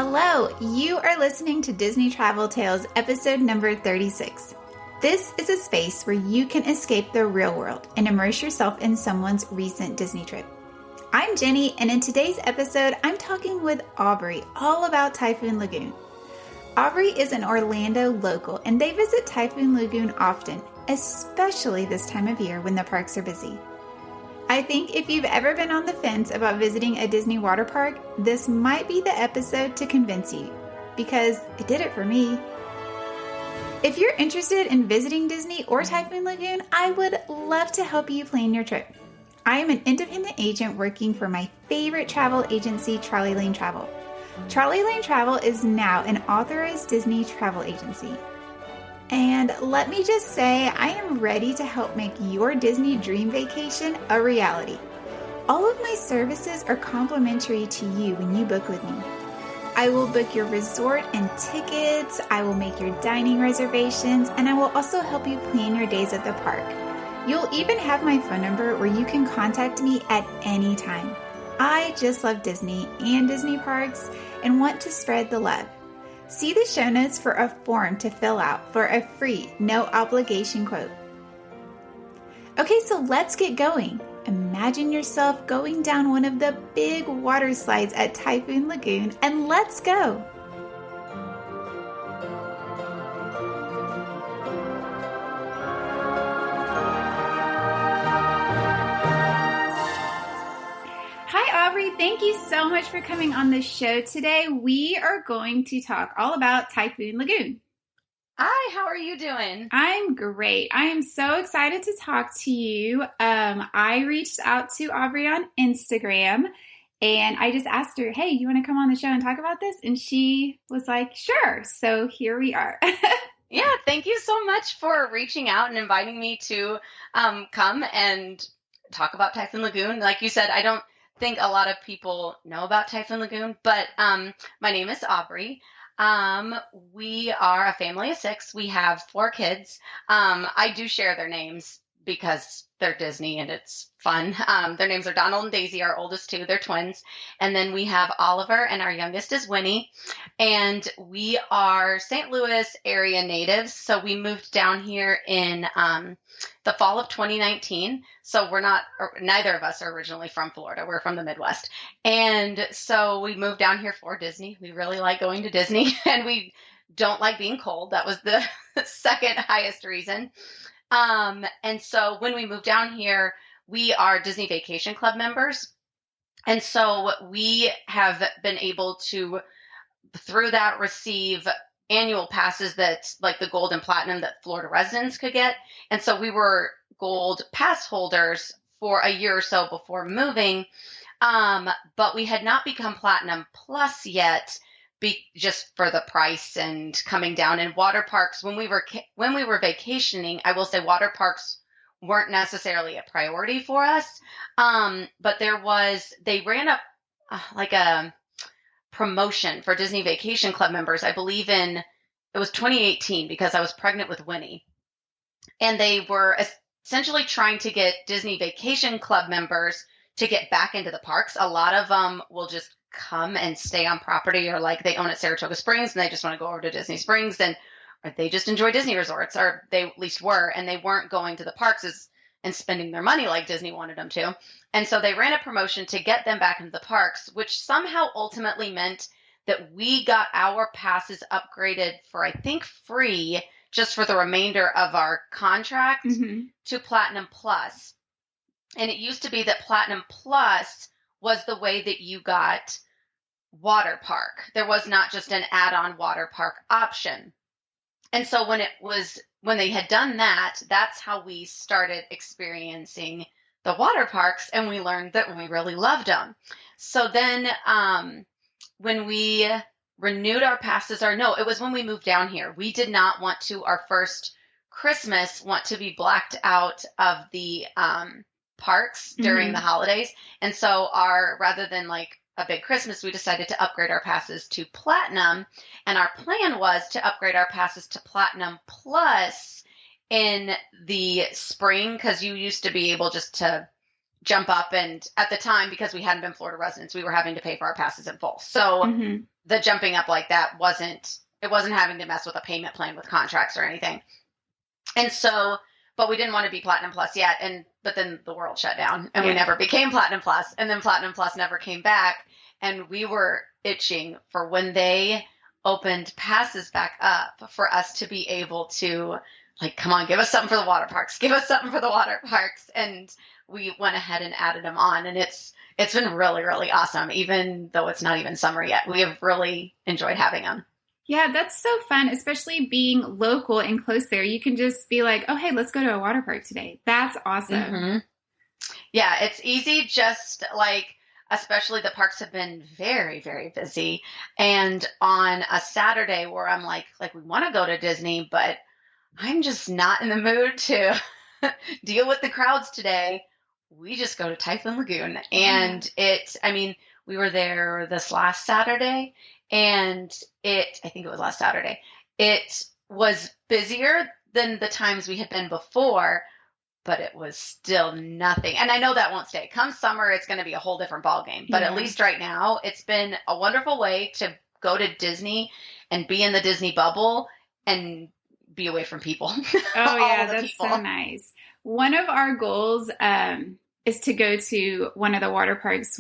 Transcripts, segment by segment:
Hello, you are listening to Disney Travel Tales, episode number 36. This is a space where you can escape the real world and immerse yourself in someone's recent Disney trip. I'm Jenny, and in today's episode, I'm talking with Aubrey all about Typhoon Lagoon. Aubrey is an Orlando local, and they visit Typhoon Lagoon often, especially this time of year when the parks are busy. I think if you've ever been on the fence about visiting a Disney water park, this might be the episode to convince you, because it did it for me. If you're interested in visiting Disney or Typhoon Lagoon, I would love to help you plan your trip. I am an independent agent working for my favorite travel agency, Trolley Lane Travel. Trolley Lane Travel is now an Authorized Disney Travel Agency. And let me just say, I am ready to help make your Disney dream vacation a reality. All of my services are complimentary to you when you book with me. I will book your resort and tickets, I will make your dining reservations, and I will also help you plan your days at the park. You'll even have my phone number where you can contact me at any time. I just love Disney and Disney parks and want to spread the love. See the show notes for a form to fill out for a free, no obligation quote. Okay, so let's get going. Imagine yourself going down one of the big water slides at Typhoon Lagoon, and let's go. Thank you so much for coming on the show today. We are going to talk all about Typhoon Lagoon. Hi, how are you doing? I'm great. I am so excited to talk to you. I reached out to Aubrey on Instagram and I just asked her, hey, you want to come on the show and talk about this? And she was like, sure. So here we are. Yeah, thank you so much for reaching out and inviting me to come and talk about Typhoon Lagoon. Like you said, I don't think a lot of people know about Typhoon Lagoon, but my name is Aubrey. We are a family of 6. We have 4 kids. I do share their names because they're Disney and it's fun. Their names are Donald and Daisy, our oldest 2. They're twins. And then we have Oliver and our youngest is Winnie. And we are St. Louis area natives. So we moved down here in the fall of 2019. So neither of us are originally from Florida. We're from the Midwest. And so we moved down here for Disney. We really like going to Disney and we don't like being cold. That was the second highest reason. And so when we moved down here, we are Disney Vacation Club members. And so we have been able to, through that, receive annual passes that like the gold and platinum that Florida residents could get. And so we were gold pass holders for a year or so before moving. But we had not become platinum plus yet, just for the price and coming down. And water parks, when we were vacationing, I will say water parks weren't necessarily a priority for us. But they ran up like a promotion for Disney Vacation Club members. I believe it was 2018 because I was pregnant with Winnie. And they were essentially trying to get Disney Vacation Club members to get back into the parks. A lot of them will just come and stay on property, or like they own at Saratoga Springs and they just want to go over to Disney Springs, or they just enjoy Disney resorts, or they at least were, and they weren't going to the parks and spending their money like Disney wanted them to. And so they ran a promotion to get them back into the parks, which somehow ultimately meant that we got our passes upgraded for, I think, free just for the remainder of our contract to Platinum Plus. And it used to be that Platinum Plus was the way that you got water park. There was not just an add-on water park option. And so when they had done that, that's how we started experiencing the water parks, and we learned that we really loved them. So then when we renewed our passes, it was when we moved down here. We did not want to, our first Christmas, want to be blacked out of the parks during the holidays. And so rather than like a big Christmas, we decided to upgrade our passes to Platinum. And our plan was to upgrade our passes to Platinum Plus in the spring, because you used to be able just to jump up. And at the time, because we hadn't been Florida residents, we were having to pay for our passes in full. So the jumping up like that wasn't having to mess with a payment plan with contracts or anything. And so, but we didn't want to be Platinum Plus yet. But then the world shut down and we never became Platinum Plus. And then Platinum Plus never came back. And we were itching for when they opened passes back up for us to be able to, like, come on, give us something for the water parks. Give us something for the water parks. And we went ahead and added them on. And it's been really, really awesome, even though it's not even summer yet. We have really enjoyed having them. Yeah, that's so fun, especially being local and close there. You can just be like, oh, hey, let's go to a water park today. That's awesome. Yeah, it's easy, just like, especially the parks have been very, very busy. And on a Saturday where I'm like we want to go to Disney, but I'm just not in the mood to deal with the crowds today, we just go to Typhoon Lagoon. And we were there this last Saturday, and I think it was last Saturday. It was busier than the times we had been before, but it was still nothing. And I know that won't stay. Come summer, it's going to be a whole different ballgame. But at least right now, it's been a wonderful way to go to Disney and be in the Disney bubble and be away from people. Oh, yeah, that's so nice. One of our goals is to go to one of the water parks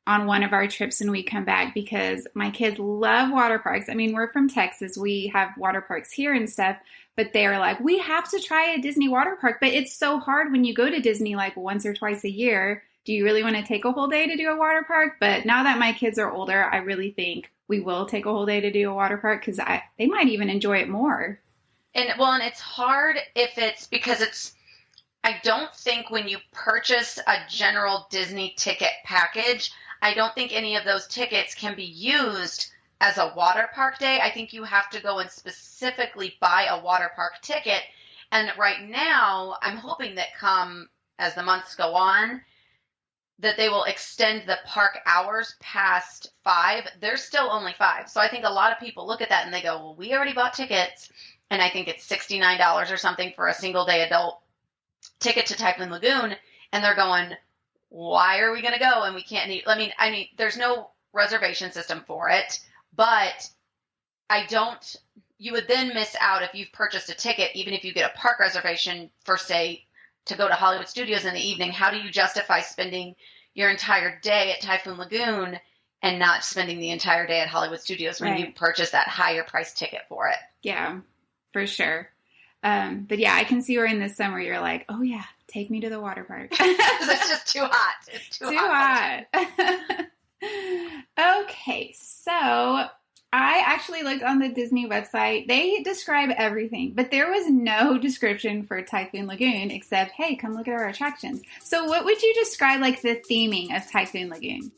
on one of our trips when we come back, because my kids love water parks. I mean, we're from Texas. We have water parks here and stuff, but they're like, we have to try a Disney water park. But it's so hard when you go to Disney like once or twice a year. Do you really want to take a whole day to do a water park? But now that my kids are older, I really think we will take a whole day to do a water park, because they might even enjoy it more. And it's hard because I don't think when you purchase a general Disney ticket package, I don't think any of those tickets can be used as a water park day. I think you have to go and specifically buy a water park ticket. And right now, I'm hoping that as the months go on, that they will extend the park hours past 5. They're still only 5. So I think a lot of people look at that and they go, well, we already bought tickets. And I think it's $69 or something for a single day adult ticket to Typhoon Lagoon. And they're going, why are we going to go? And we can't I mean, there's no reservation system for it, but you would then miss out if you've purchased a ticket, even if you get a park reservation for, say, to go to Hollywood Studios in the evening. How do you justify spending your entire day at Typhoon Lagoon and not spending the entire day at Hollywood Studios when you purchase that higher price ticket for it? Yeah, for sure. But yeah, I can see where in the summer you're like, oh yeah, take me to the water park. It's just too hot. It's too hot. Okay, so I actually looked on the Disney website. They describe everything, but there was no description for Typhoon Lagoon except, hey, come look at our attractions. So what would you describe like the theming of Typhoon Lagoon?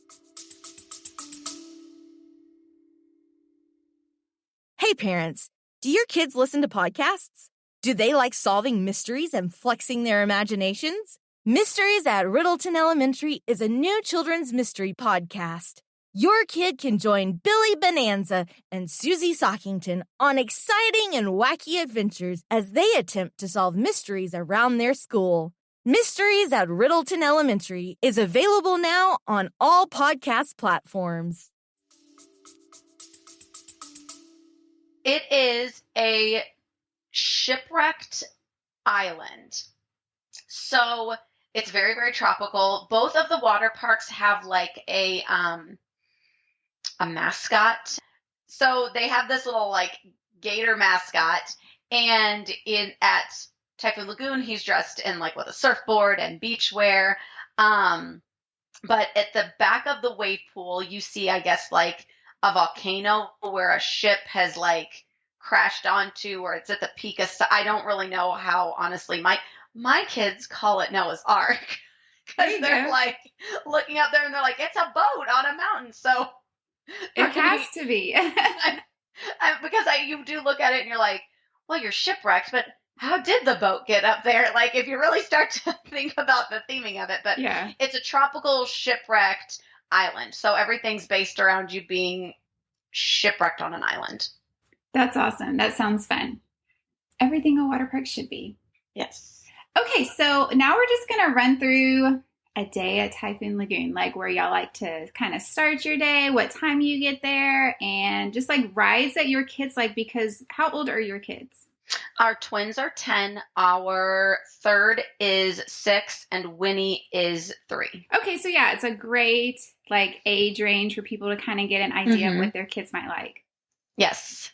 Hey parents, do your kids listen to podcasts? Do they like solving mysteries and flexing their imaginations? Mysteries at Riddleton Elementary is a new children's mystery podcast. Your kid can join Billy Bonanza and Susie Sockington on exciting and wacky adventures as they attempt to solve mysteries around their school. Mysteries at Riddleton Elementary is available now on all podcast platforms. It is a shipwrecked island. So it's very, very tropical. Both of the water parks have like a mascot. So they have this little like gator mascot, and at Typhoon Lagoon, he's dressed in like with a surfboard and beach wear. But at the back of the wave pool, you see, I guess, like a volcano where a ship has like crashed onto, or it's at the peak of, I don't really know how, honestly. My kids call it Noah's Ark because they're like looking up there and they're like, it's a boat on a mountain. So it has to be. Because you do look at it and you're like, well, you're shipwrecked, but how did the boat get up there? Like, if you really start to think about the theming of it, but yeah, it's a tropical shipwrecked island. So everything's based around you being shipwrecked on an island. That's awesome. That sounds fun. Everything a water park should be. Yes. Okay, so now we're just going to run through a day at Typhoon Lagoon? Like where y'all like to kind of start your day, what time you get there, and just like rides that your kids like, because how old are your kids? Our twins are 10. Our third is 6, and Winnie is 3. Okay, so yeah, it's a great like age range for people to kind of get an idea of what their kids might like. Yes.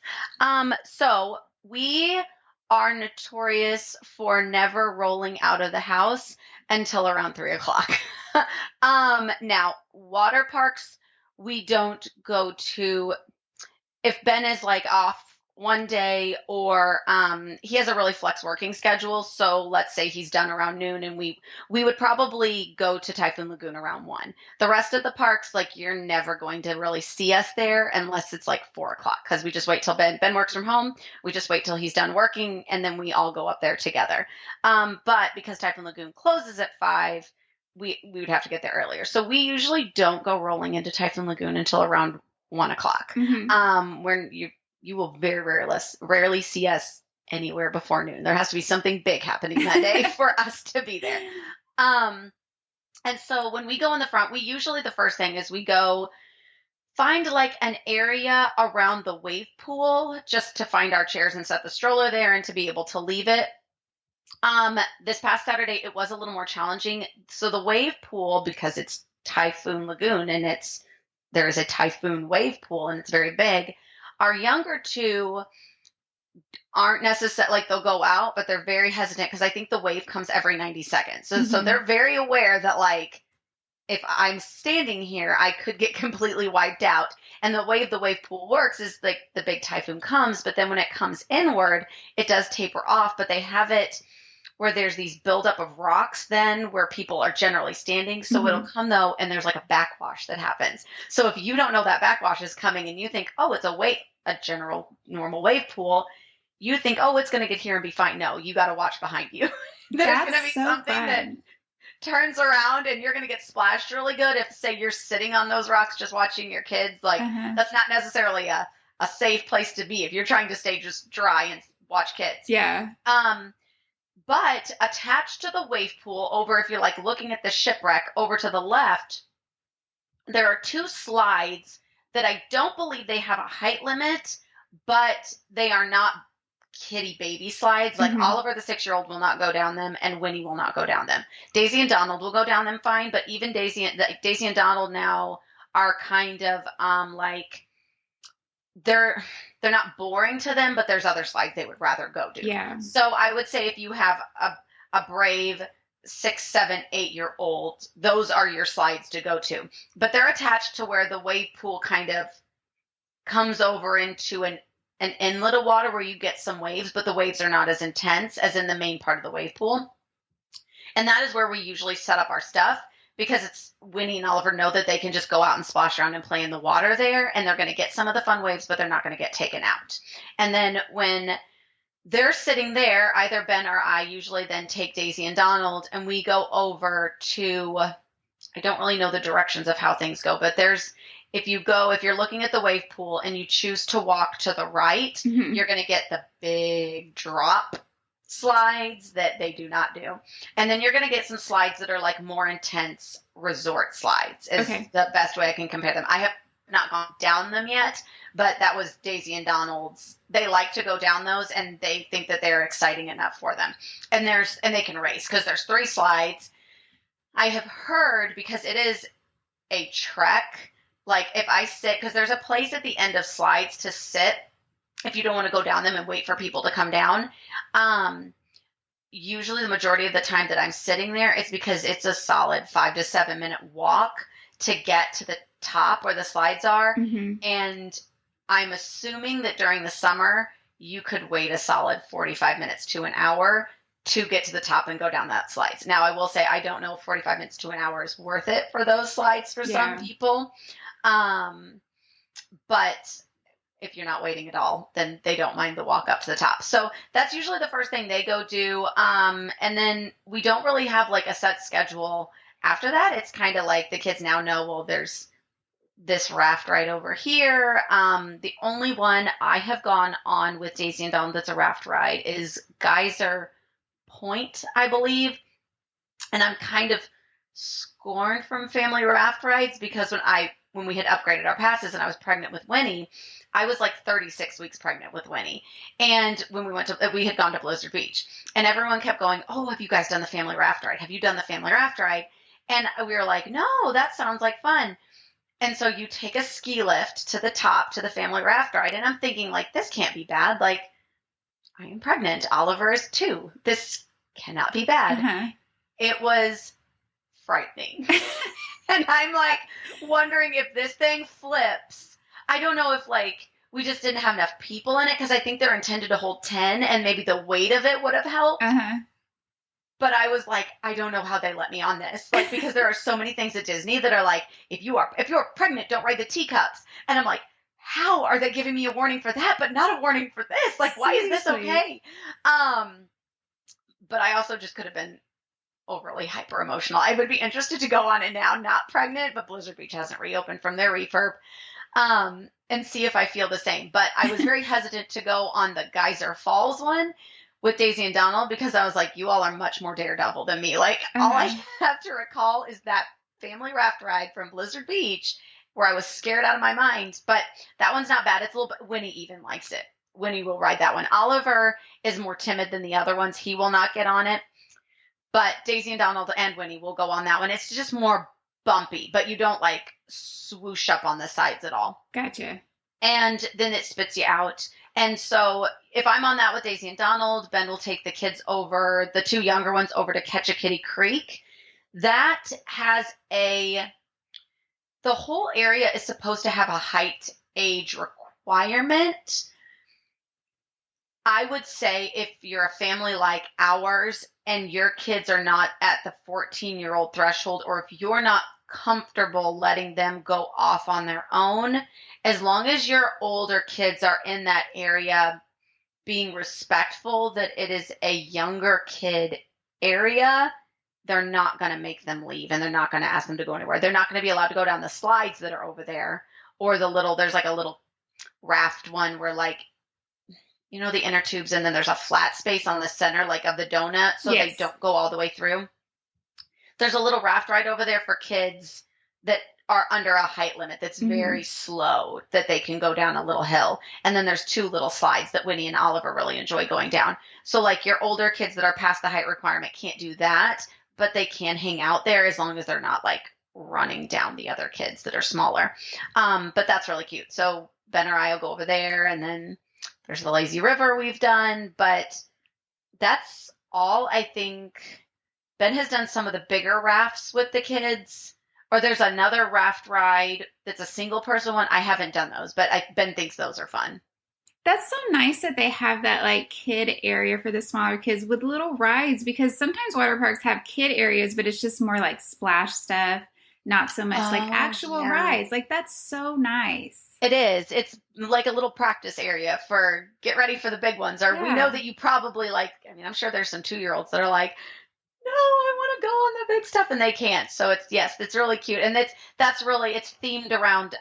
So we are notorious for never rolling out of the house until around 3 o'clock. Now, water parks, we don't go to if Ben is like off one day or he has a really flex working schedule. So let's say he's done around noon and we would probably go to Typhoon Lagoon around 1. The rest of the parks, like you're never going to really see us there unless it's like 4 o'clock because we just wait till Ben works from home. We just wait till he's done working and then we all go up there together. But because Typhoon Lagoon closes at 5, we would have to get there earlier. So we usually don't go rolling into Typhoon Lagoon until around 1 o'clock. When you will very rarely see us anywhere before noon. There has to be something big happening that day for us to be there. And so when we go in the front, we usually the first thing is we go find like an area around the wave pool just to find our chairs and set the stroller there and to be able to leave it. This past Saturday, it was a little more challenging. So the wave pool, because it's Typhoon Lagoon and there is a Typhoon wave pool and it's very big. Our younger two aren't necessarily like they'll go out, but they're very hesitant because I think the wave comes every 90 seconds. So they're very aware that like if I'm standing here, I could get completely wiped out. And the way the wave pool works is like the big typhoon comes, but then when it comes inward, it does taper off, but they have it where there's these buildup of rocks then where people are generally standing. So it'll come though, and there's like a backwash that happens. So if you don't know that backwash is coming and you think, oh, it's a general normal wave pool, you think, oh, it's going to get here and be fine. No, you got to watch behind you. There's going to be so something that turns around and you're going to get splashed really good. If say you're sitting on those rocks, just watching your kids, like that's not necessarily a safe place to be if you're trying to stay just dry and watch kids. Yeah. But attached to the wave pool over, if you're like looking at the shipwreck over to the left, there are 2 slides that I don't believe they have a height limit, but they are not kitty baby slides. Like Oliver, the 6-year-old, will not go down them, and Winnie will not go down them. Daisy and Donald will go down them fine, but even Daisy and Donald now are kind of like they're not boring to them, but there's other slides they would rather go do. Yeah. So I would say if you have a brave 6, 7, 8-year-old, those are your slides to go to. But they're attached to where the wave pool kind of comes over into an inlet of water where you get some waves, but the waves are not as intense as in the main part of the wave pool. And that is where we usually set up our stuff because it's Winnie and Oliver know that they can just go out and splash around and play in the water there, and they're going to get some of the fun waves, but they're not going to get taken out. And then when they're sitting there, either Ben or I usually then take Daisy and Donald and we go over to, I don't really know the directions of how things go, but if you're looking at the wave pool and you choose to walk to the right, you're going to get the big drop slides that they do not do. And then you're going to get some slides that are like more intense resort slides is the best way I can compare them. I have not gone down them yet, but that was Daisy and Donald's. They like to go down those and they think that they're exciting enough for them. And they can race because there's 3 slides. I have heard, because it is a trek, like if I sit, because there's a place at the end of slides to sit if you don't want to go down them and wait for people to come down. Usually the majority of the time that I'm sitting there, it's because it's a solid 5 to 7 minute walk to get to the top where the slides are. And I'm assuming that during the summer, you could wait a solid 45 minutes to an hour to get to the top and go down that slides. Now, I will say I don't know if 45 minutes to an hour is worth it for those slides for some people. But if you're not waiting at all, then they don't mind the walk up to the top. So that's usually the first thing they go do. And then we don't really have like a set schedule after that. It's kind of like the kids now know, well, there's this raft right over here. The only one I have gone on with Daisy and Donald that's a raft ride is Geyser Point, I believe. And I'm kind of scorned from family raft rides because when we had upgraded our passes and I was pregnant with Winnie, I was like 36 weeks pregnant with Winnie. And when we had gone to Blizzard Beach, and everyone kept going, "Oh, have you guys done the family raft ride? Have you done the family raft ride?" And we were like, "No, that sounds like fun." And so you take a ski lift to the top to the family raft ride. And I'm thinking, like, this can't be bad. Like, I am pregnant. Oliver is 2. This cannot be bad. Uh-huh. It was frightening. And I'm like wondering if this thing flips. I don't know if like we just didn't have enough people in it because I think they're intended to hold 10 and maybe the weight of it would have helped. Uh-huh. But I was like, I don't know how they let me on this. Like, because there are so many things at Disney that are like, if you're pregnant, don't ride the teacups. And I'm like, how are they giving me a warning for that, but not a warning for this? Like, why is this okay? But I also just could have been overly hyper emotional. I would be interested to go on it now, not pregnant, but Blizzard Beach hasn't reopened from their refurb, and see if I feel the same. But I was very hesitant to go on the Geyser Falls one with Daisy and Donald because I was like, you all are much more daredevil than me. Like, all I have to recall is that family raft ride from Blizzard Beach where I was scared out of my mind. But that one's not bad. It's a little bit, Winnie even likes it. Winnie will ride that one. Oliver is more timid than the other ones. He will not get on it. But Daisy and Donald and Winnie will go on that one. It's just more bumpy, but you don't like swoosh up on the sides at all. Gotcha. And then it spits you out. And so if I'm on that with Daisy and Donald, Ben will take the kids over, the 2 younger ones over to Catch a Kitty Creek. That has the whole area is supposed to have a height age requirement. I would say if you're a family like ours and your kids are not at the 14-year-old threshold, or if you're not comfortable letting them go off on their own, as long as your older kids are in that area being respectful that it is a younger kid area, they're not going to make them leave and they're not going to ask them to go anywhere. They're not going to be allowed to go down the slides that are over there or there's like a little raft one where like, you know, the inner tubes and then there's a flat space on the center like of the donut so yes. They don't go all the way through. There's a little raft ride over there for kids that are under a height limit that's very slow that they can go down a little hill. And then there's 2 little slides that Winnie and Oliver really enjoy going down. So like your older kids that are past the height requirement can't do that, but they can hang out there as long as they're not like running down the other kids that are smaller. But that's really cute. So Ben or I will go over there, and then there's the lazy river we've done, but that's all. I think Ben has done some of the bigger rafts with the kids, or there's another raft ride that's a single person one. I haven't done those, but Ben thinks those are fun. That's so nice that they have that like kid area for the smaller kids with little rides, because sometimes water parks have kid areas, but it's just more like splash stuff, not so much like actual rides. Like that's so nice. It is. It's like a little practice area for get ready for the big ones. Or we know that you probably like, I mean, I'm sure there's some 2-year-olds that are like, no, I want to go on the big stuff, and they can't. So it's really cute. And it's themed around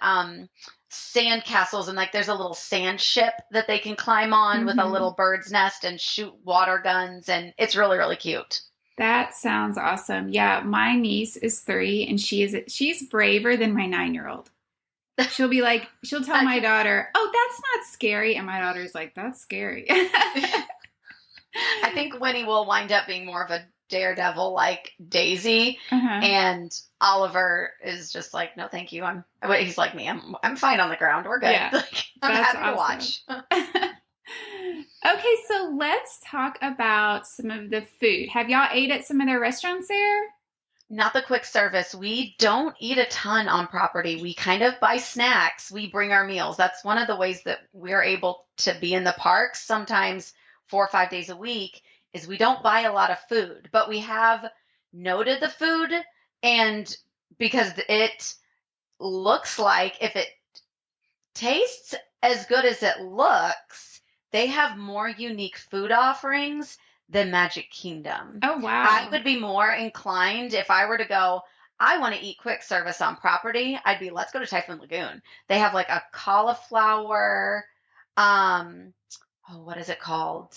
sand castles, and like there's a little sand ship that they can climb on with a little bird's nest and shoot water guns, and it's really, really cute. That sounds awesome. Yeah, my niece is 3 and she's braver than my 9-year-old. She'll tell my daughter, "Oh, that's not scary." And my daughter's like, "That's scary." I think Winnie will wind up being more of a daredevil like Daisy, and Oliver is just like, "No, thank you. He's like me. I'm fine on the ground. We're good." Yeah, like, I'm happy to watch. Okay, so let's talk about some of the food. Have y'all ate at some of their restaurants there? Not the quick service. We don't eat a ton on property. We kind of buy snacks. We bring our meals. That's one of the ways that we're able to be in the parks sometimes 4 or 5 days a week is we don't buy a lot of food, but we have noted the food, and because it looks like if it tastes as good as it looks, they have more unique food offerings than Magic Kingdom. Oh, wow. I would be more inclined if I were to go, I want to eat quick service on property. I'd be, let's go to Typhoon Lagoon. They have like a cauliflower, what is it called?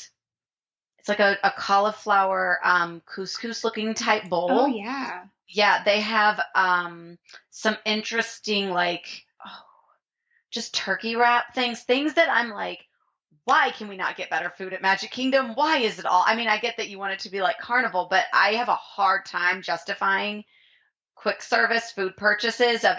It's like a cauliflower couscous looking type bowl. Oh, yeah. Yeah, they have some interesting like just turkey wrap things that I'm like, why can we not get better food at Magic Kingdom? Why is it all? I mean, I get that you want it to be like Carnival, but I have a hard time justifying quick service food purchases of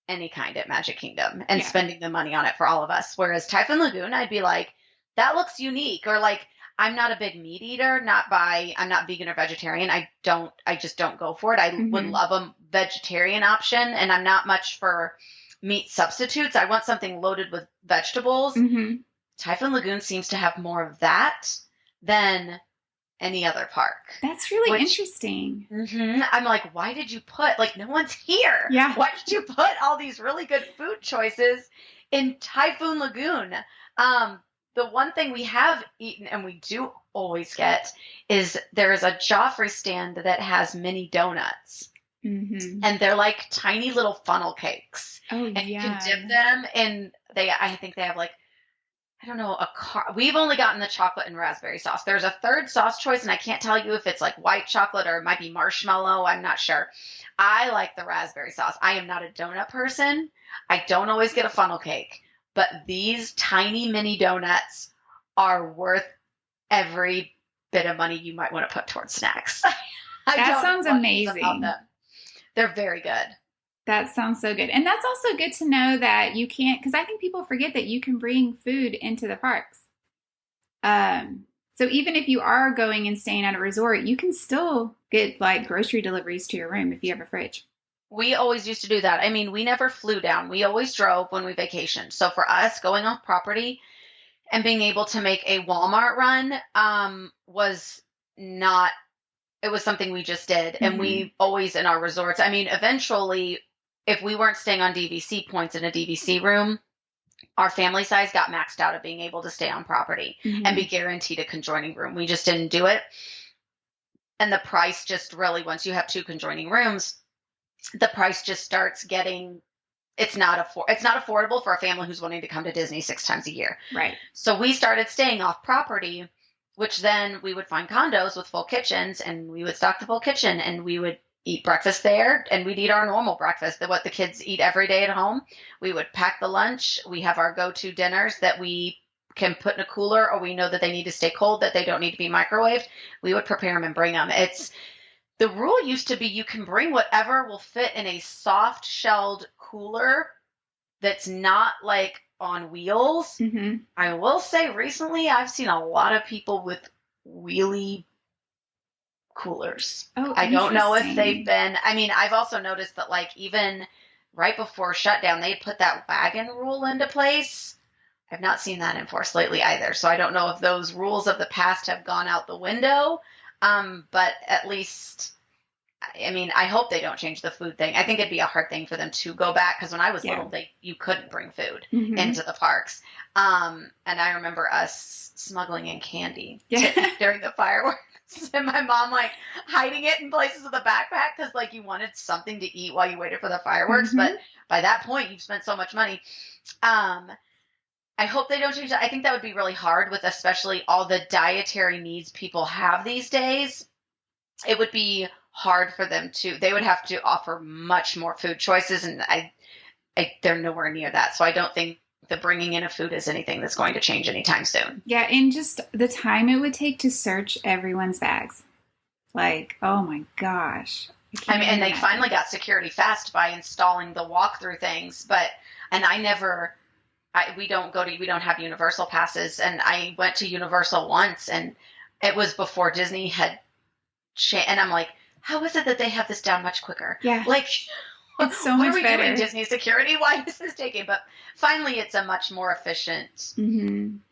any kind at Magic Kingdom and spending the money on it for all of us. Whereas Typhoon Lagoon, I'd be like, that looks unique. Or like, I'm not a big meat eater, I'm not vegan or vegetarian. I just don't go for it. I would love a vegetarian option, and I'm not much for meat substitutes. I want something loaded with vegetables. Typhoon Lagoon seems to have more of that than any other park. That's really interesting. I'm like, why did you put, like, no one's here. Yeah. Why did you put all these really good food choices in Typhoon Lagoon? The one thing we have eaten and we do always get is there is a Joffrey stand that has mini donuts. And they're like tiny little funnel cakes. Oh, and you can dip them in, I think they have like, I don't know, we've only gotten the chocolate and raspberry sauce. There's a third sauce choice, and I can't tell you if it's like white chocolate or it might be marshmallow. I'm not sure. I like the raspberry sauce. I am not a donut person. I don't always get a funnel cake, but these tiny mini donuts are worth every bit of money you might want to put towards snacks. That sounds amazing. They're very good. That sounds so good. And that's also good to know that you can't, because I think people forget that you can bring food into the parks. So even if you are going and staying at a resort, you can still get like grocery deliveries to your room if you have a fridge. We always used to do that. I mean, we never flew down. We always drove when we vacationed. So for us, going off property and being able to make a Walmart run was not, it was something we just did. And we always in our resorts, I mean, eventually, if we weren't staying on DVC points in a DVC room, our family size got maxed out of being able to stay on property and be guaranteed a conjoining room. We just didn't do it. And the price just really, once you have two conjoining rooms, the price just starts getting, it's not affordable for a family who's wanting to come to Disney 6 times a year. Right. So we started staying off property, which then we would find condos with full kitchens, and we would stock the full kitchen, and we would eat breakfast there, and we'd eat our normal breakfast, what the kids eat every day at home. We would pack the lunch. We have our go-to dinners that we can put in a cooler, or we know that they need to stay cold, that they don't need to be microwaved. We would prepare them and bring them. The rule used to be you can bring whatever will fit in a soft shelled cooler that's not like on wheels. I will say recently I've seen a lot of people with wheelie coolers. Oh, I don't know if they've been, I mean, I've also noticed that like even right before shutdown, they put that wagon rule into place. I've not seen that enforced lately either. So I don't know if those rules of the past have gone out the window. But at least, I mean, I hope they don't change the food thing. I think it'd be a hard thing for them to go back, because when I was little, you couldn't bring food into the parks. And I remember us smuggling in candy to eat during the fireworks. And my mom like hiding it in places of the backpack because like you wanted something to eat while you waited for the fireworks. But by that point, you've spent so much money. I hope they don't change that. I think that would be really hard with especially all the dietary needs people have these days. It would be hard for them they would have to offer much more food choices. And they're nowhere near that. So I don't think the bringing in of food is anything that's going to change anytime soon. Yeah. And just the time it would take to search everyone's bags. Like, oh my gosh. I mean, and they finally got security fast by installing the walkthrough things, we don't have Universal passes. And I went to Universal once, and it was before Disney had changed. And I'm like, how is it that they have this down much quicker? Yeah. Like, it's so much better. What are we doing, Disney security? Why is this taking? But finally, it's a much more efficient,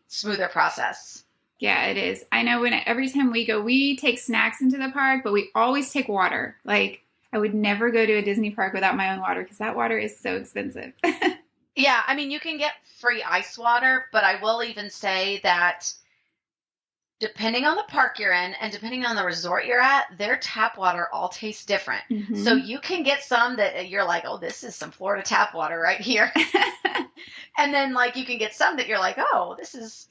smoother process. Yeah, it is. I know every time we go, we take snacks into the park, but we always take water. Like, I would never go to a Disney park without my own water because that water is so expensive. Yeah, I mean, you can get free ice water, but I will even say that depending on the park you're in and depending on the resort you're at, their tap water all tastes different. So you can get some that you're like, oh, this is some Florida tap water right here. And then like you can get some that you're like, oh, this is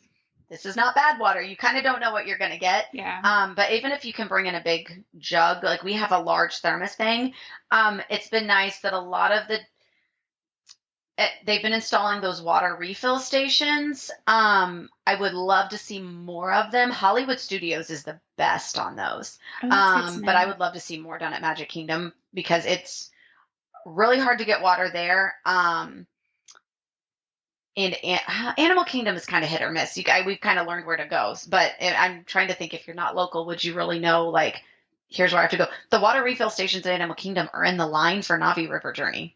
this is not bad water. You kind of don't know what you're going to get. Yeah. But even if you can bring in a big jug, like we have a large thermos thing, it's been nice that a lot of they've been installing those water refill stations. I would love to see more of them. Hollywood Studios is the best on those. Oh, that's good to But know. I would love to see more done at Magic Kingdom because it's really hard to get water there. And Animal Kingdom is kind of hit or miss. We've kind of learned where to go. But I'm trying to think, if you're not local, would you really know, like, here's where I have to go? The water refill stations at Animal Kingdom are in the line for Navi River Journey.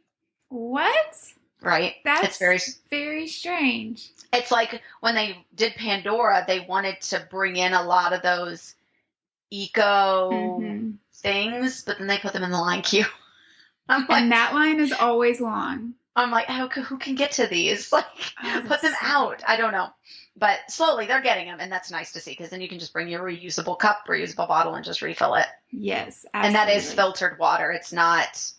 What? Right? That's It's very strange. It's like when they did Pandora, they wanted to bring in a lot of those eco things, but then they put them in the line queue. And that line is always long. I'm like, who can get to these? Like, put them out. I don't know. But slowly they're getting them, and that's nice to see, because then you can just bring your reusable cup, reusable bottle, and just refill it. Yes, absolutely. And that is filtered water. It's not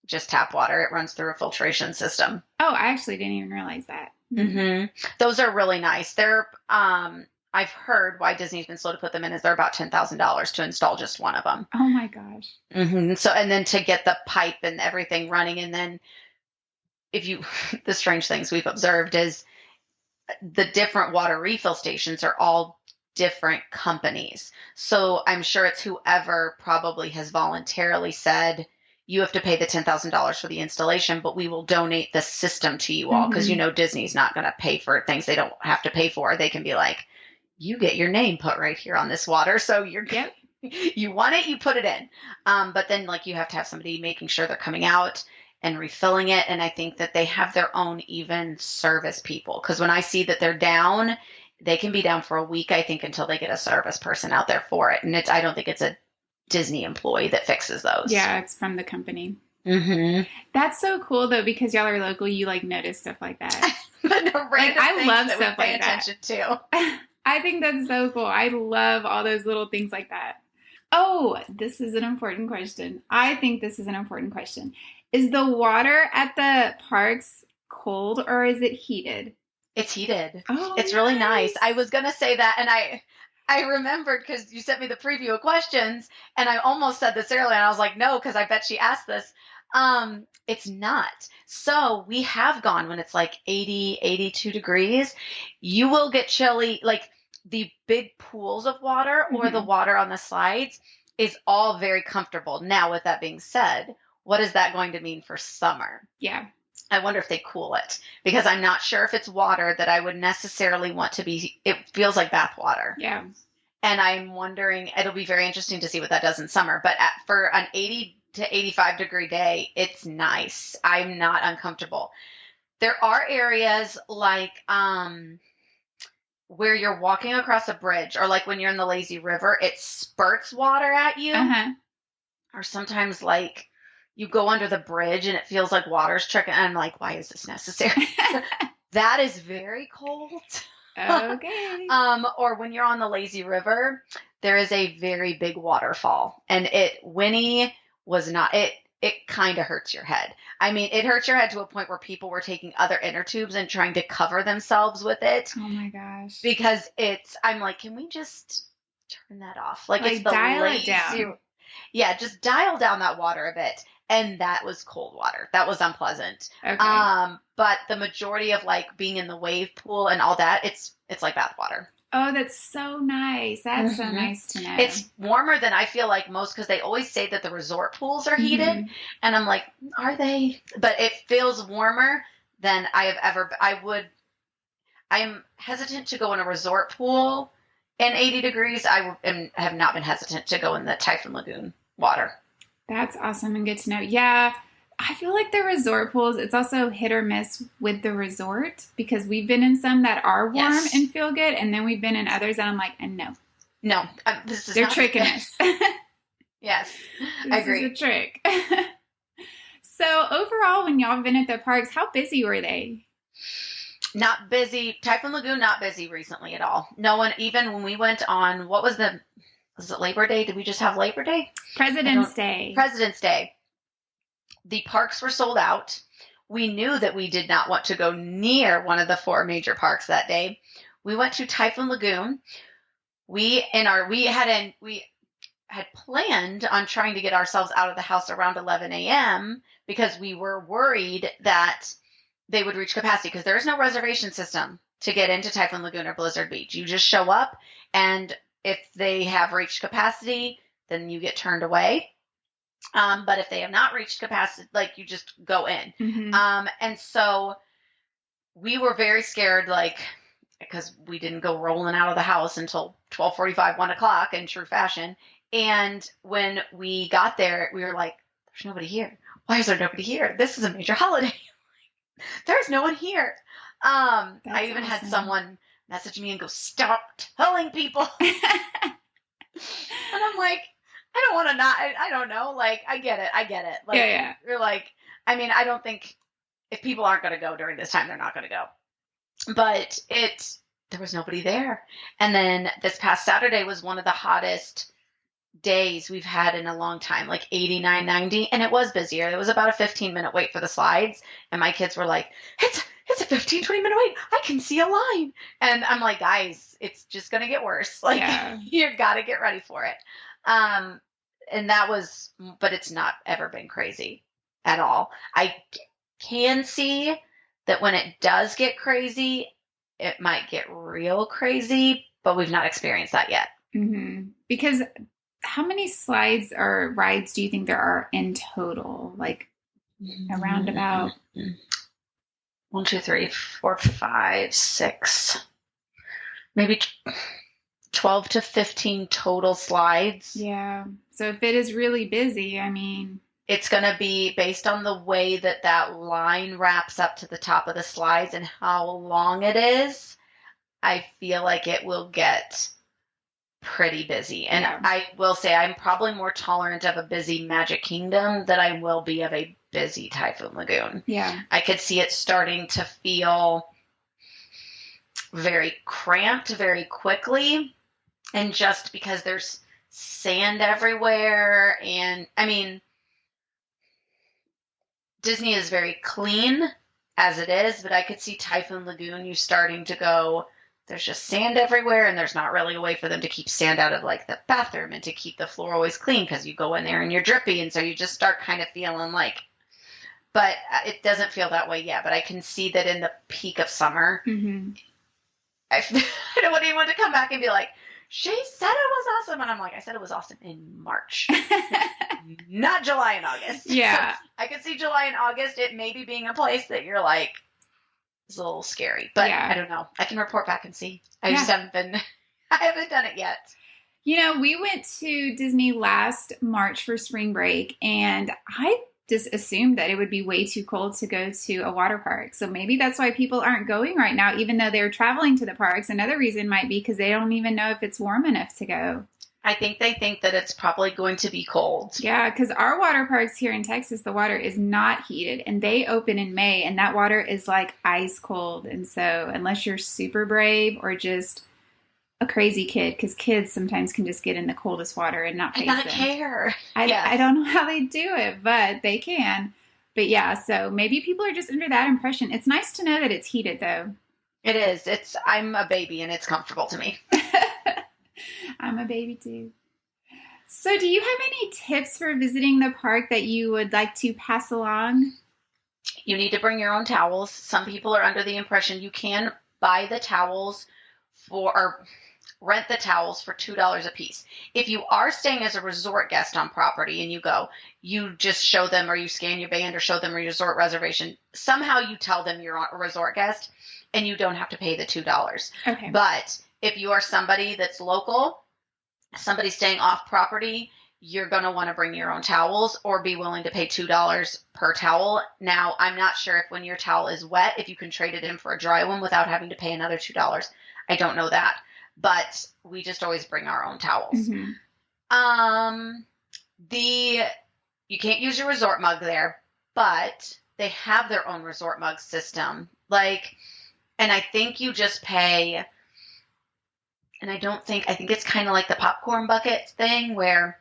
just tap water. It runs through a filtration system. Oh, I actually didn't even realize that. Mm-hmm. Those are really nice. They're, I've heard why Disney's been slow to put them in is they're about $10,000 to install just one of them. Oh my gosh. Mm-hmm. So, and then to get the pipe and everything running, and then the strange things we've observed is the different water refill stations are all different companies. So I'm sure it's whoever probably has voluntarily said, you have to pay the $10,000 for the installation, but we will donate the system to you all. Because, Disney's not going to pay for things they don't have to pay for. They can be like, you get your name put right here on this water. So you want it, you put it in. But then, like, you have to have somebody making sure they're coming out and refilling it. And I think that they have their own even service people. Because when I see that they're down, they can be down for a week, I think, until they get a service person out there for it. And I don't think it's a Disney employee that fixes those. Yeah, it's from the company. Mm-hmm. That's so cool, though, because y'all are local. You, like, notice stuff like that. I love stuff pay like attention to. I think that's so cool. I love all those little things like that. Oh, this is an important question. I think this is an important question. Is the water at the parks cold or is it heated? It's heated. Oh, it's really nice. I was going to say that, and I remembered because you sent me the preview of questions, and I almost said this earlier, and I was like, no, because I bet she asked this. It's not. So we have gone when it's like 80, 82 degrees. You will get chilly. Like the big pools of water or the water on the slides is all very comfortable. Now, with that being said, what is that going to mean for summer? Yeah. I wonder if they cool it, because I'm not sure if it's water that I would necessarily want to be. It feels like bath water. Yeah. And I'm wondering, it'll be very interesting to see what that does in summer. But for an 80 to 85 degree day, it's nice. I'm not uncomfortable. There are areas like where you're walking across a bridge, or like when you're in the lazy river, it spurts water at you. Or sometimes like you go under the bridge and it feels like water's trickling. I'm like, why is this necessary? That is very cold. Okay. Or when you're on the lazy river, there is a very big waterfall, and Winnie was not, it kind of hurts your head. I mean, it hurts your head to a point where people were taking other inner tubes and trying to cover themselves with it. Oh my gosh. Because I'm like, can we just turn that off? Like it's the dial lazy. it down. Yeah, just dial down that water a bit. And that was cold water. That was unpleasant. Okay. But the majority of like being in the wave pool and all that, it's like bath water. Oh, that's so nice. That's so nice to know. It's warmer than I feel like most, because they always say that the resort pools are heated. And I'm like, are they? But it feels warmer than I have ever. I'm hesitant to go in a resort pool in 80 degrees. Have not been hesitant to go in the Typhoon Lagoon water. That's awesome and good to know. Yeah, I feel like the resort pools, it's also hit or miss with the resort, because we've been in some that are warm and feel good, and then we've been in others that I'm like, no, they're tricking us. Yes, I agree. This is a trick. So overall, when y'all have been at the parks, how busy were they? Not busy. Typhoon Lagoon, not busy recently at all. No one, even when we went on, was it Labor Day? Did we just have Labor Day? President's Day. The parks were sold out. We knew that we did not want to go near one of the 4 major parks that day. We went to Typhoon Lagoon. We had planned on trying to get ourselves out of the house around 11 a.m. because we were worried that they would reach capacity, because there is no reservation system to get into Typhoon Lagoon or Blizzard Beach. You just show up, and if they have reached capacity, then you get turned away. But if they have not reached capacity, like, you just go in. Mm-hmm. And so we were very scared, like, because we didn't go rolling out of the house until 12:45, 1 o'clock in true fashion. And when we got there, we were like, there's nobody here. Why is there nobody here? This is a major holiday. There's no one here. I even had someone message me and go, stop telling people. And I'm like, I don't want to not, I don't know. Like, I get it. Like, yeah. You're like, I mean, I don't think if people aren't going to go during this time, they're not going to go. But there was nobody there. And then this past Saturday was one of the hottest days we've had in a long time, like 89, 90. And it was busier. It was about a 15-minute wait for the slides. And my kids were like, it's a 15, 20-minute wait. I can see a line. And I'm like, guys, it's just going to get worse. Like, you got to get ready for it. And that was, but it's not ever been crazy at all. I can see that when it does get crazy, it might get real crazy, but we've not experienced that yet. Mm-hmm. Because how many slides or rides do you think there are in total? Like, around about 1, 2, 3, 4, 5, 6, maybe 12 to 15 total slides. Yeah. So if it is really busy, I mean, it's going to be based on the way that line wraps up to the top of the slides and how long it is. I feel like it will get pretty busy. And I will say I'm probably more tolerant of a busy Magic Kingdom than I will be of a busy Typhoon Lagoon. Yeah. I could see it starting to feel very cramped very quickly. And just because there's sand everywhere. And I mean, Disney is very clean as it is, but I could see Typhoon Lagoon, you starting to go, there's just sand everywhere, and there's not really a way for them to keep sand out of, like, the bathroom and to keep the floor always clean, because you go in there and you're drippy, and so you just start kind of feeling like, but it doesn't feel that way yet. But I can see that in the peak of summer, I don't want anyone to come back and be like, she said it was awesome. And I'm like, I said it was awesome in March, not July and August. Yeah. I could see July and August, it maybe being a place that you're like, it's a little scary, but I don't know. I can report back and see. I just haven't done it yet. You know, we went to Disney last March for spring break, and I just assumed that it would be way too cold to go to a water park. So maybe that's why people aren't going right now, even though they're traveling to the parks. Another reason might be because they don't even know if it's warm enough to go. I think they think that it's probably going to be cold. Yeah, because our water parks here in Texas, the water is not heated, and they open in May, and that water is like ice cold. And so unless you're super brave or just a crazy kid, because kids sometimes can just get in the coldest water and not face them. I gotta care. I don't know how they do it, but they can. But yeah, so maybe people are just under that impression. It's nice to know that it's heated, though. It is. I'm a baby, and it's comfortable to me. I'm a baby, too. So do you have any tips for visiting the park that you would like to pass along? You need to bring your own towels. Some people are under the impression you can buy the towels or rent the towels for $2 a piece. If you are staying as a resort guest on property and you go, you just show them, or you scan your band or show them your resort reservation. Somehow you tell them you're a resort guest and you don't have to pay the $2. Okay. But if you are somebody that's local, somebody staying off property, you're going to want to bring your own towels or be willing to pay $2 per towel. Now, I'm not sure if when your towel is wet, if you can trade it in for a dry one without having to pay another $2. I don't know that. But we just always bring our own towels. Mm-hmm. You can't use your resort mug there, but they have their own resort mug system. And I think you just pay, and I think it's kind of like the popcorn bucket thing where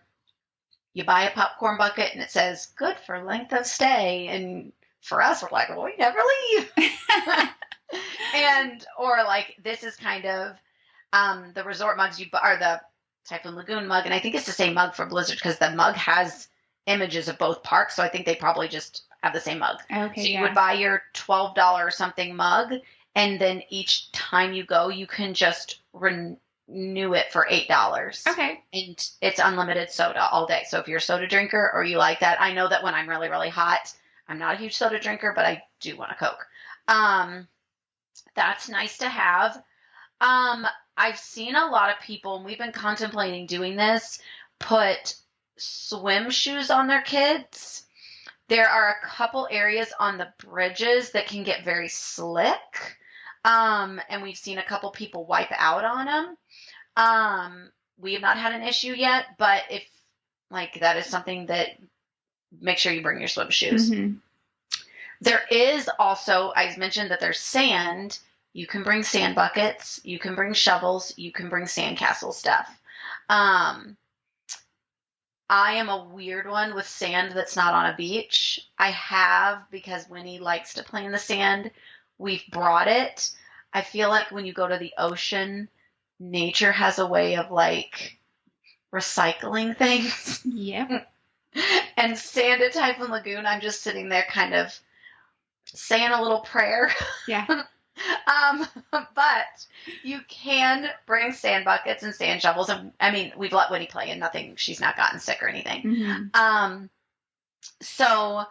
you buy a popcorn bucket and it says good for length of stay. And for us, we're like, well, we never leave. or like this is kind of the resort mugs or the Typhoon Lagoon mug, and I think it's the same mug for Blizzard because the mug has images of both parks, so I think they probably just have the same mug. Okay, so you would buy your $12 or something mug, and then each time you go, you can just renew it for $8. Okay. And it's unlimited soda all day. So if you're a soda drinker or you like that, I know that when I'm really, really hot, I'm not a huge soda drinker, but I do want a Coke. That's nice to have. I've seen a lot of people, and we've been contemplating doing this, put swim shoes on their kids. There are a couple areas on the bridges that can get very slick. And we've seen a couple people wipe out on them. We have not had an issue yet, but if like that is something that make sure you bring your swim shoes. Mm-hmm. There is also, I mentioned that there's sand. You can bring sand buckets. You can bring shovels. You can bring sandcastle stuff. I am a weird one with sand that's not on a beach. I have, because Winnie likes to play in the sand. We've brought it. I feel like when you go to the ocean, nature has a way of like recycling things. Yep. And sand at Typhoon Lagoon, I'm just sitting there kind of saying a little prayer. Yeah. But you can bring sand buckets and sand shovels, and I mean, we've let Winnie play, and nothing. She's not gotten sick or anything. Mm-hmm. So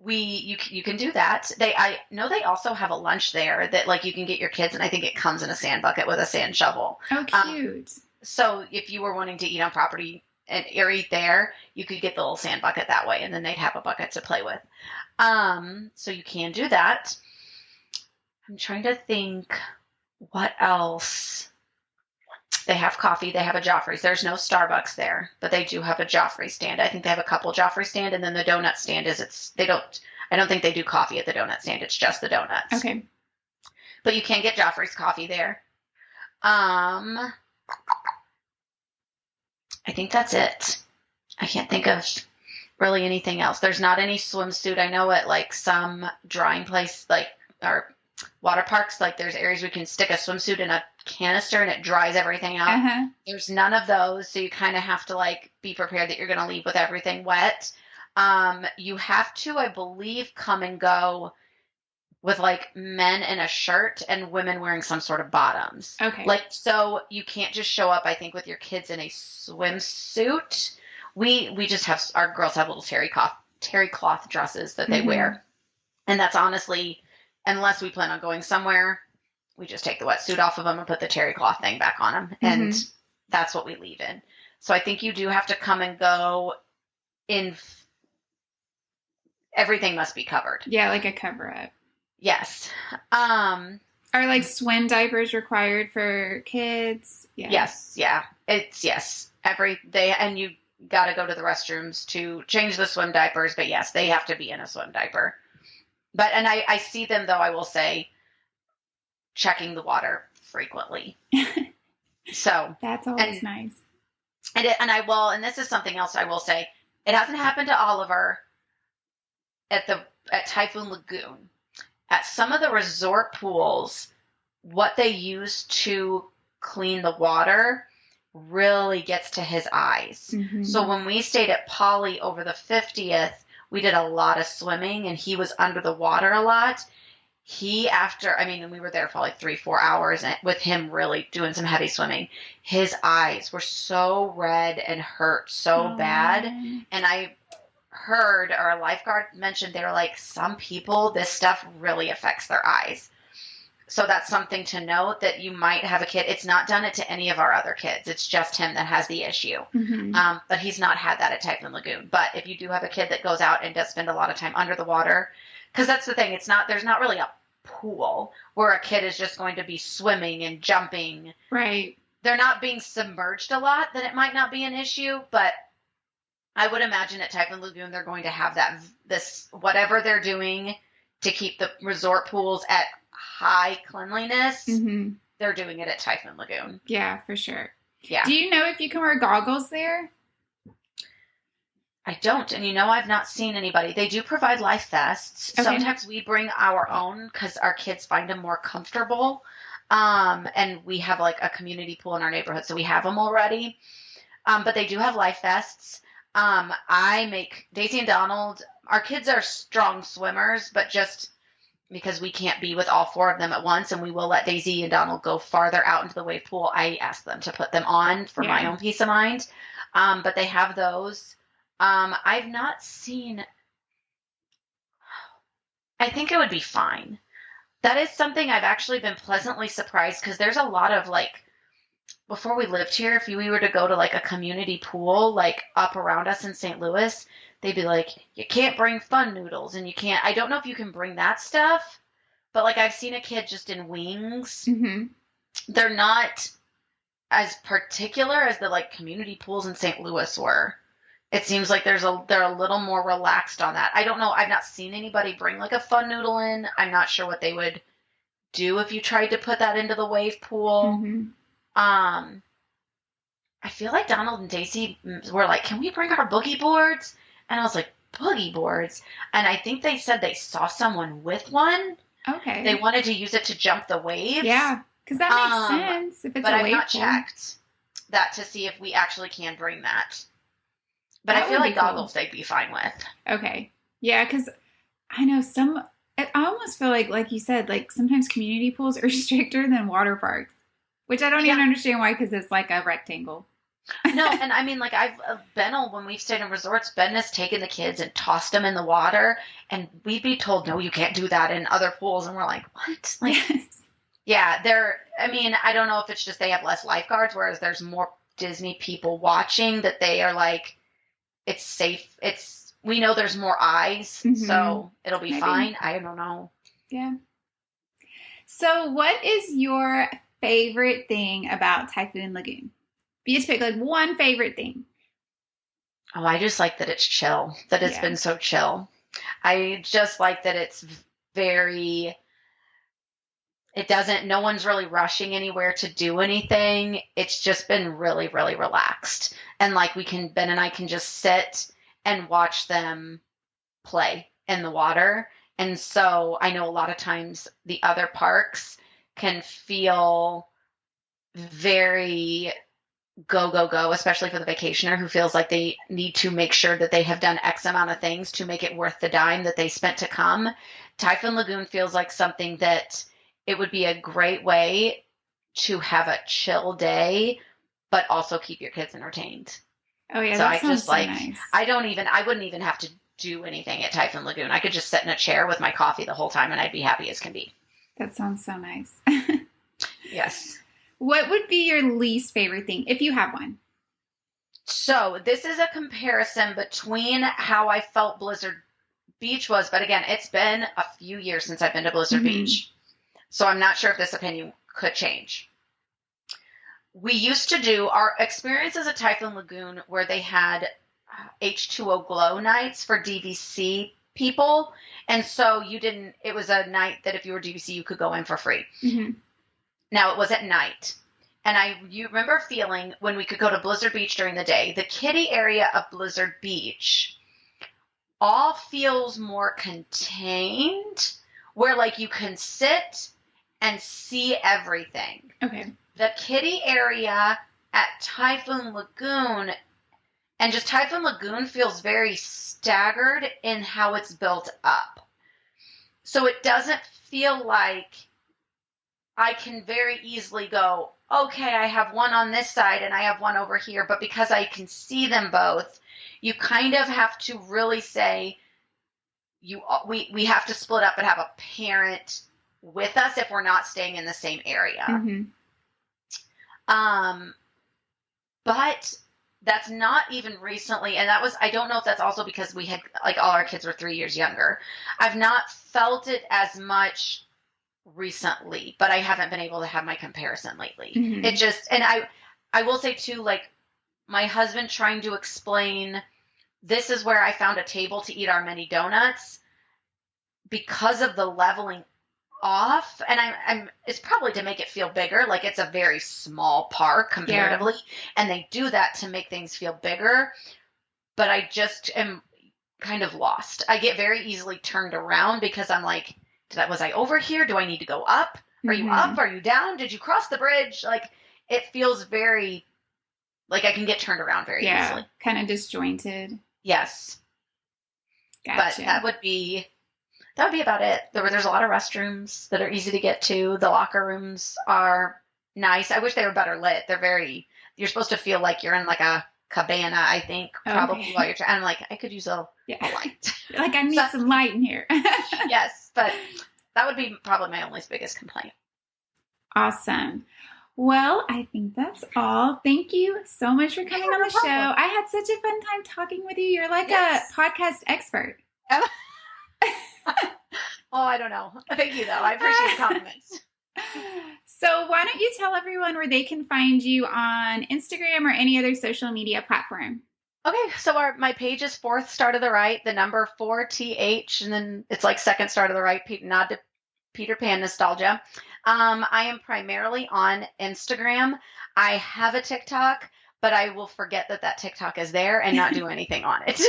you can do that. I know they also have a lunch there that like you can get your kids, and I think it comes in a sand bucket with a sand shovel. Oh, cute. So if you were wanting to eat on property and eat there, you could get the little sand bucket that way, and then they'd have a bucket to play with. So you can do that. I'm trying to think what else. They have coffee. They have a Joffrey's. There's no Starbucks there, but they do have a Joffrey stand. I think they have a couple Joffrey stand, and then the donut stand I don't think they do coffee at the donut stand. It's just the donuts. Okay. But you can get Joffrey's coffee there. I think that's it. I can't think of really anything else. There's not any swimsuit. I know at like some drying place, like, or water parks, like there's areas we can stick a swimsuit in a canister and it dries everything out. Uh-huh. There's none of those, so you kind of have to like be prepared that you're going to leave with everything wet. You have to, I believe, come and go with like men in a shirt and women wearing some sort of bottoms. Okay. Like, so you can't just show up, I think, with your kids in a swimsuit. We just have, our girls have little terry cloth dresses that they wear. And that's honestly, unless we plan on going somewhere, we just take the wetsuit off of them and put the terry cloth thing back on them. And that's what we leave in. So I think you do have to come and go in. Everything must be covered. Yeah, like a cover up. Yes. Are like swim diapers required for kids? Yeah. Yes. Yeah. Yes. Every day. And you got to go to the restrooms to change the swim diapers. But yes, they have to be in a swim diaper. But, and I see them, though, I will say, checking the water frequently. So that's always nice. And this is something else I will say. It hasn't happened to Oliver at Typhoon Lagoon. At some of the resort pools, what they use to clean the water really gets to his eyes. So when we stayed at Polly over the 50th, we did a lot of swimming, and he was under the water a lot. We were there for like 3-4 hours with him really doing some heavy swimming. His eyes were so red and hurt so bad. And I heard, or a lifeguard mentioned, they were like, some people, this stuff really affects their eyes. So that's something to note, that you might have a kid. It's not done it to any of our other kids. It's just him that has the issue. But he's not had that at Typhoon Lagoon. But if you do have a kid that goes out and does spend a lot of time under the water, because that's the thing, there's not really a pool where a kid is just going to be swimming and jumping. Right. They're not being submerged a lot, then it might not be an issue. But I would imagine at Typhoon Lagoon, they're going to have this whatever they're doing to keep the resort pools at high cleanliness. They're doing it at Typhoon Lagoon. Yeah, for sure. Yeah. Do you know if you can wear goggles there? I don't. And I've not seen anybody. They do provide life vests. Okay. Sometimes we bring our own because our kids find them more comfortable. And we have like a community pool in our neighborhood, so we have them already. But they do have life vests. I make Daisy and Donald. Our kids are strong swimmers, but just because we can't be with all four of them at once, and we will let Daisy and Donald go farther out into the wave pool, I ask them to put them on for my own peace of mind. But they have those. I've not seen. I think it would be fine. That is something I've actually been pleasantly surprised because there's a lot of like, before we lived here, if we were to go to like a community pool, like up around us in St. Louis, they'd be like, you can't bring fun noodles and you can't, I don't know if you can bring that stuff, but like I've seen a kid just in wings. Mm-hmm. They're not as particular as the like community pools in St. Louis were. It seems like they're a little more relaxed on that. I don't know. I've not seen anybody bring like a fun noodle in. I'm not sure what they would do if you tried to put that into the wave pool. Mm-hmm. I feel like Donald and Daisy were like, can we bring our boogie boards? And I was like, boogie boards? And I think they said they saw someone with one. Okay. They wanted to use it to jump the waves. Yeah, because that makes sense. If it's but a I've wave not pool. checked that to see if we actually can bring that. But That I feel would like be cool. goggles they'd be fine with. Okay. Yeah, because I know I almost feel like you said, like sometimes community pools are stricter than water parks, which I don't even understand why, because it's like a rectangle. No, and I mean, like when we've stayed in resorts, Ben has taken the kids and tossed them in the water, and we'd be told, no, you can't do that in other pools, and we're like, what? Like, Yes. yeah, I mean, I don't know if it's just they have less lifeguards, whereas there's more Disney people watching that they are like, it's safe. We know there's more eyes, so it'll be fine. I don't know. Yeah. So what is your favorite thing about Typhoon Lagoon? If you just pick like one favorite thing. Oh, I just like that it's chill, that it's been so chill. I just like that it's no one's really rushing anywhere to do anything. It's just been really, really relaxed. And like Ben and I can just sit and watch them play in the water. And so I know a lot of times the other parks can feel very go, go, go, especially for the vacationer who feels like they need to make sure that they have done X amount of things to make it worth the dime that they spent to come. Typhoon Lagoon feels like something that it would be a great way to have a chill day, but also keep your kids entertained. Oh yeah, so that I sounds just so like nice. I wouldn't even have to do anything at Typhoon Lagoon. I could just sit in a chair with my coffee the whole time and I'd be happy as can be. That sounds so nice. Yes. What would be your least favorite thing, if you have one? So this is a comparison between how I felt Blizzard Beach was, but again, it's been a few years since I've been to Blizzard Beach. So I'm not sure if this opinion could change. We used to do our experiences at Typhoon Lagoon where they had H2O glow nights for DVC people. And so it was a night that if you were DVC, you could go in for free. Mm-hmm. Now it was at night. And you remember feeling when we could go to Blizzard Beach during the day, the kiddie area of Blizzard Beach all feels more contained, where like you can sit and see everything. Okay. The kiddie area at Typhoon Lagoon, and just Typhoon Lagoon feels very staggered in how it's built up. So it doesn't feel like I can very easily go, okay, I have one on this side and I have one over here, but because I can see them both, you kind of have to really say, we have to split up and have a parent with us if we're not staying in the same area. Mm-hmm. But that's not even recently, and I don't know if that's also because we had, like, all our kids were 3 years younger. I've not felt it as much recently, but I haven't been able to have my comparison lately. Mm-hmm. It just, and I will say too, like, my husband trying to explain, this is where I found a table to eat our mini donuts, because of the leveling off, and it's probably to make it feel bigger, like it's a very small park comparatively, and they do that to make things feel bigger. but I just am kind of lost. I get very easily turned around because I'm like, was I over here? Do I need to go up? Are you up? Are you down? Did you cross the bridge? Like, it feels very, like I can get turned around very easily. Kind of disjointed. Yes. Gotcha. But that would be about it. There's a lot of restrooms that are easy to get to. The locker rooms are nice. I wish they were better lit. You're supposed to feel like you're in like a cabana, I think, probably while you're trying. I'm like, I could use a light. Like, I need some light in here. Yes, but that would be probably my only biggest complaint. Awesome. Well, I think that's all. Thank you so much for coming on the show. I had such a fun time talking with you. You're like a podcast expert. Oh, I don't know. Thank you, though. I appreciate the compliments. So why don't you tell everyone where they can find you on Instagram or any other social media platform? Okay, so my page is Fourth Star to the Right, the number 4TH, and then it's like Second Star to the Right, nod to Peter Pan nostalgia. I am primarily on Instagram. I have a TikTok, but I will forget that TikTok is there and not do anything on it.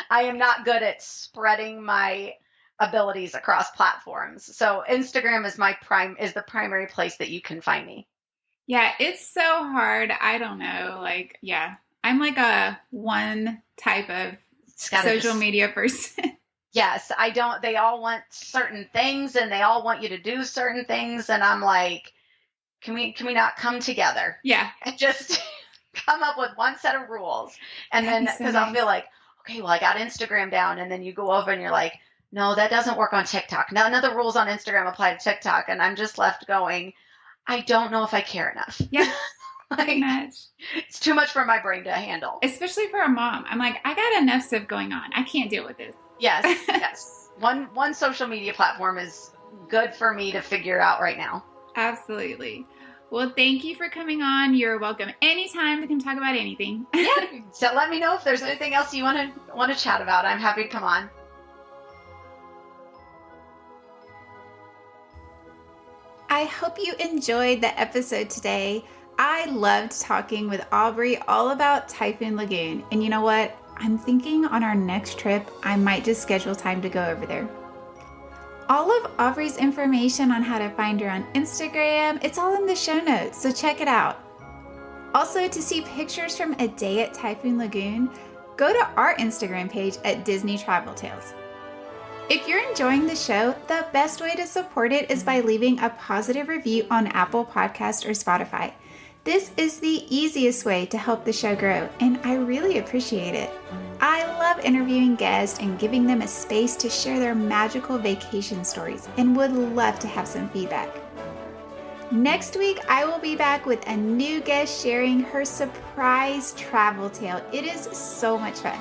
I am not good at spreading my abilities across platforms. So Instagram is the primary place that you can find me. Yeah, it's so hard. I don't know. Like, I'm like a one type of social media person. Yes, they all want certain things and they all want you to do certain things. And I'm like, can we not come together? Yeah. And just come up with one set of rules. And then, because I'll feel like, okay, well, I got Instagram down. And then you go over and you're like, no, that doesn't work on TikTok. None of the rules on Instagram apply to TikTok. And I'm just left going, I don't know if I care enough. Yeah. Pretty much. It's too much for my brain to handle. Especially for a mom. I'm like, I got enough stuff going on. I can't deal with this. Yes. One social media platform is good for me to figure out right now. Absolutely. Well, thank you for coming on. You're welcome anytime to come talk about anything. Yeah. So let me know if there's anything else you want to chat about. I'm happy to come on. I hope you enjoyed the episode today. I loved talking with Aubrey all about Typhoon Lagoon. And you know what? I'm thinking on our next trip, I might just schedule time to go over there. All of Aubrey's information on how to find her on Instagram, it's all in the show notes, so check it out. Also, to see pictures from a day at Typhoon Lagoon, go to our Instagram page at Disney Travel Tales. If you're enjoying the show, the best way to support it is by leaving a positive review on Apple Podcasts or Spotify. This is the easiest way to help the show grow, and I really appreciate it. I love interviewing guests and giving them a space to share their magical vacation stories, and would love to have some feedback. Next week, I will be back with a new guest sharing her surprise travel tale. It is so much fun.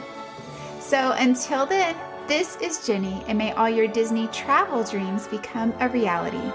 So until then, this is Jenny, and may all your Disney travel dreams become a reality.